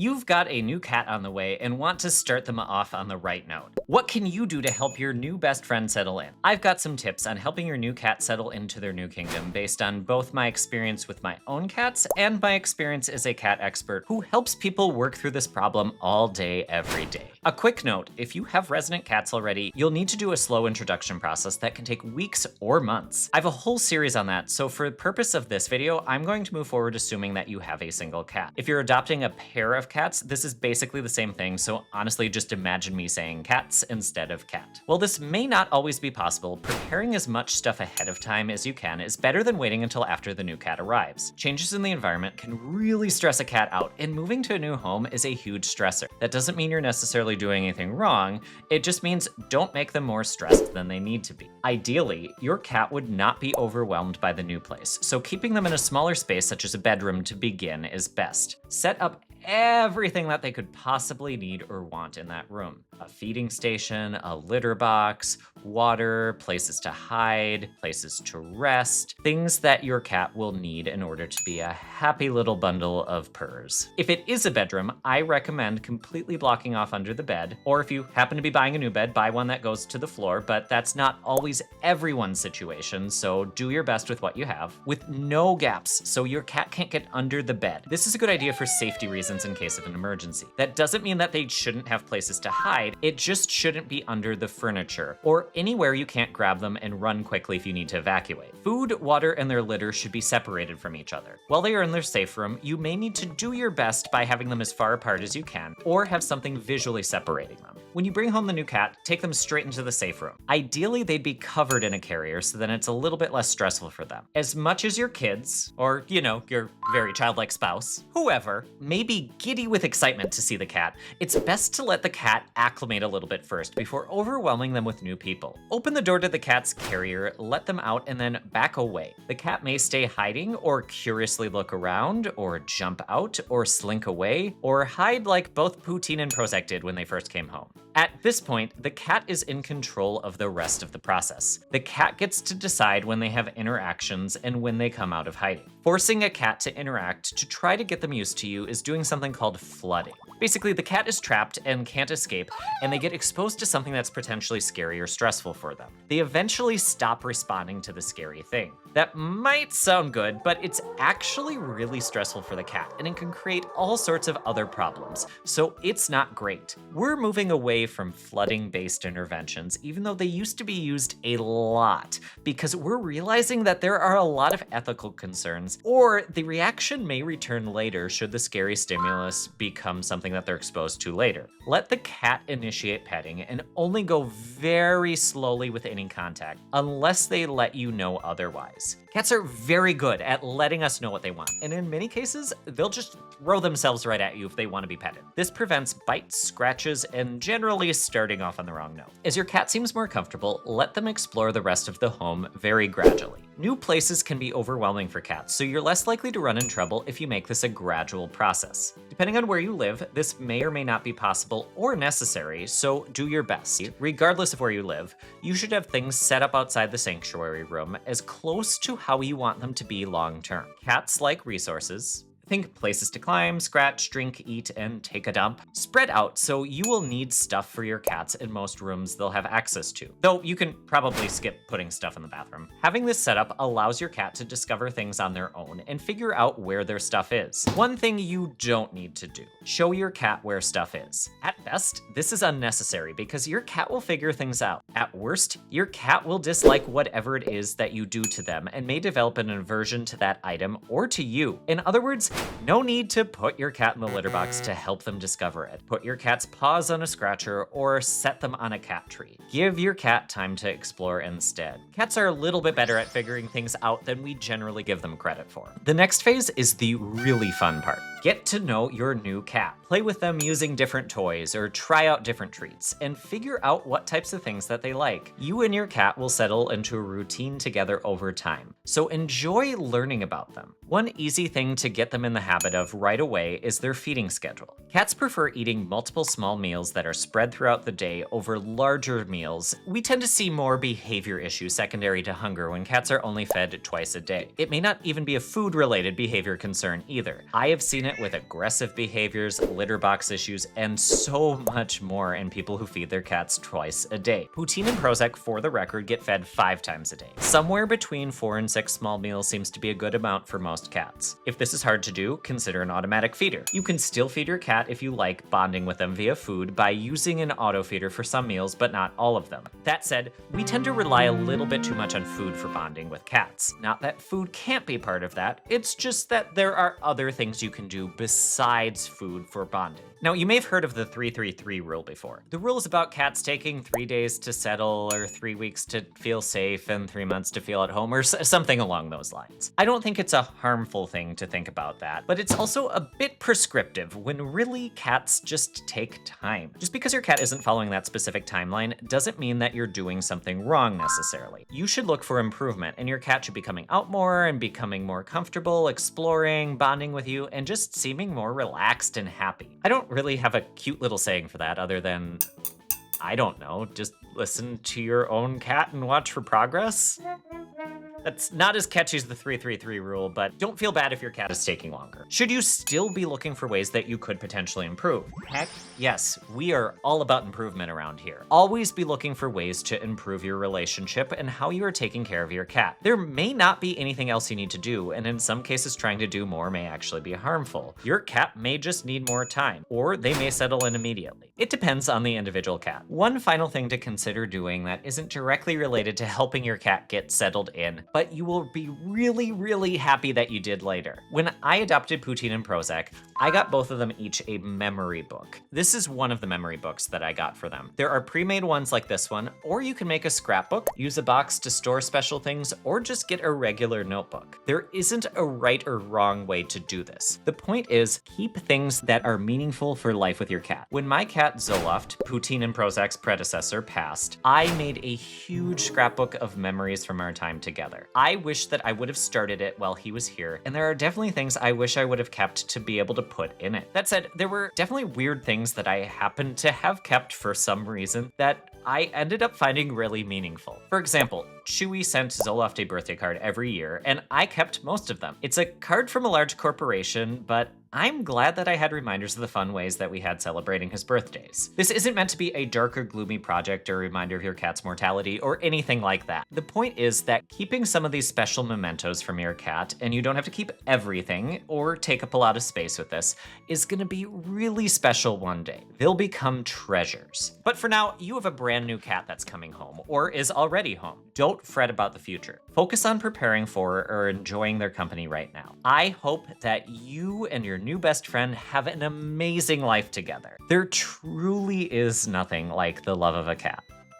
You've got a new cat on the way and want to start them off on the right note. What can you do to help your new best friend settle in? I've got some tips on helping your new cat settle into their new kingdom based on both my experience with my own cats and my experience as a cat expert who helps people work through this problem all day, every day. A quick note, if you have resident cats already, you'll need to do a slow introduction process that can take weeks or months. I have a whole series on that, so for the purpose of this video, I'm going to move forward assuming that you have a single cat. If you're adopting a pair of cats, this is basically the same thing, so honestly just imagine me saying cats instead of cat. While this may not always be possible, preparing as much stuff ahead of time as you can is better than waiting until after the new cat arrives. Changes in the environment can really stress a cat out, and moving to a new home is a huge stressor. That doesn't mean you're necessarily doing anything wrong, it just means don't make them more stressed than they need to be. Ideally, your cat would not be overwhelmed by the new place, so keeping them in a smaller space such as a bedroom to begin is best. Set up everything that they could possibly need or want in that room. A feeding station, a litter box, water, places to hide, places to rest, things that your cat will need in order to be a happy little bundle of purrs. If it is a bedroom, I recommend completely blocking off under the bed, or if you happen to be buying a new bed, buy one that goes to the floor, but that's not always everyone's situation, so do your best with what you have, with no gaps so your cat can't get under the bed. This is a good idea for safety reasons in case of an emergency. That doesn't mean that they shouldn't have places to hide, it just shouldn't be under the furniture, or anywhere you can't grab them and run quickly if you need to evacuate. Food, water, and their litter should be separated from each other. While they are in their safe room, you may need to do your best by having them as far apart as you can, or have something visually separating them. When you bring home the new cat, take them straight into the safe room. Ideally, they'd be covered in a carrier so then it's a little bit less stressful for them. As much as your kids, or your very childlike spouse, whoever, may be giddy with excitement to see the cat, it's best to let the cat acclimate a little bit first before overwhelming them with new people. Open the door to the cat's carrier, let them out, and then back away. The cat may stay hiding, or curiously look around, or jump out, or slink away, or hide like both Poutine and Prozac did when they first came home. At this point, the cat is in control of the rest of the process. The cat gets to decide when they have interactions and when they come out of hiding. Forcing a cat to interact to try to get them used to you is doing something called flooding. Basically, the cat is trapped and can't escape, and they get exposed to something that's potentially scary or stressful for them. They eventually stop responding to the scary thing. That might sound good, but it's actually really stressful for the cat, and it can create all sorts of other problems, so it's not great. We're moving away from flooding-based interventions, even though they used to be used a lot, because we're realizing that there are a lot of ethical concerns, or the reaction may return later should the scary stimulus become something that they're exposed to later. Let the cat initiate petting and only go very slowly with any contact, unless they let you know otherwise. Cats are very good at letting us know what they want, and in many cases, they'll just throw themselves right at you if they want to be petted. This prevents bites, scratches, and generally starting off on the wrong note. As your cat seems more comfortable, let them explore the rest of the home very gradually. New places can be overwhelming for cats, so you're less likely to run in trouble if you make this a gradual process. Depending on where you live, this may or may not be possible or necessary, so do your best. Regardless of where you live, you should have things set up outside the sanctuary room as close to how you want them to be long term. Cats like resources. Think places to climb, scratch, drink, eat, and take a dump. Spread out so you will need stuff for your cats in most rooms they'll have access to, though you can probably skip putting stuff in the bathroom. Having this setup allows your cat to discover things on their own and figure out where their stuff is. One thing you don't need to do, show your cat where stuff is. At best, this is unnecessary because your cat will figure things out. At worst, your cat will dislike whatever it is that you do to them and may develop an aversion to that item or to you. In other words, no need to put your cat in the litter box to help them discover it. Put your cat's paws on a scratcher or set them on a cat tree. Give your cat time to explore instead. Cats are a little bit better at figuring things out than we generally give them credit for. The next phase is the really fun part. Get to know your new cat. Play with them using different toys or try out different treats and figure out what types of things that they like. You and your cat will settle into a routine together over time, so enjoy learning about them. One easy thing to get them in the habit of right away is their feeding schedule. Cats prefer eating multiple small meals that are spread throughout the day over larger meals. We tend to see more behavior issues secondary to hunger when cats are only fed twice a day. It may not even be a food-related behavior concern either. I have seen it it with aggressive behaviors, litter box issues, and so much more in people who feed their cats twice a day. Poutine and Prozac, for the record, get fed 5 times a day. Somewhere between 4 and 6 small meals seems to be a good amount for most cats. If this is hard to do, consider an automatic feeder. You can still feed your cat if you like, bonding with them via food by using an auto feeder for some meals, but not all of them. That said, we tend to rely a little bit too much on food for bonding with cats. Not that food can't be part of that, it's just that there are other things you can do besides food for bonding. Now, you may have heard of the 3-3-3 rule before. The rule is about cats taking 3 days to settle, or 3 weeks to feel safe, and 3 months to feel at home, or something along those lines. I don't think it's a harmful thing to think about that, but it's also a bit prescriptive when really cats just take time. Just because your cat isn't following that specific timeline doesn't mean that you're doing something wrong necessarily. You should look for improvement, and your cat should be coming out more and becoming more comfortable, exploring, bonding with you, and just seeming more relaxed and happy. I don't really have a cute little saying for that other than, I don't know, just listen to your own cat and watch for progress? That's not as catchy as the 3-3-3 rule, but don't feel bad if your cat is taking longer. Should you still be looking for ways that you could potentially improve? Heck yes, we are all about improvement around here. Always be looking for ways to improve your relationship and how you are taking care of your cat. There may not be anything else you need to do, and in some cases trying to do more may actually be harmful. Your cat may just need more time, or they may settle in immediately. It depends on the individual cat. One final thing to consider doing that isn't directly related to helping your cat get settled in, but you will be really, really happy that you did later. When I adopted Poutine and Prozac, I got both of them each a memory book. This is one of the memory books that I got for them. There are pre-made ones like this one, or you can make a scrapbook, use a box to store special things, or just get a regular notebook. There isn't a right or wrong way to do this. The point is, keep things that are meaningful for life with your cat. When my cat Zoloft, Poutine and Prozac's predecessor, passed, I made a huge scrapbook of memories from our time together. I wish that I would have started it while he was here, and there are definitely things I wish I would have kept to be able to put in it. That said, there were definitely weird things that I happened to have kept for some reason that I ended up finding really meaningful. For example, Chewy sent Zoloft a birthday card every year, and I kept most of them. It's a card from a large corporation, but I'm glad that I had reminders of the fun ways that we had celebrating his birthdays. This isn't meant to be a dark or gloomy project or a reminder of your cat's mortality or anything like that. The point is that keeping some of these special mementos from your cat, and you don't have to keep everything or take up a lot of space with this, is gonna be really special one day. They'll become treasures. But for now, you have a brand new cat that's coming home or is already home. Don't fret about the future. Focus on preparing for or enjoying their company right now. I hope that you and your new best friend have an amazing life together. There truly is nothing like the love of a cat.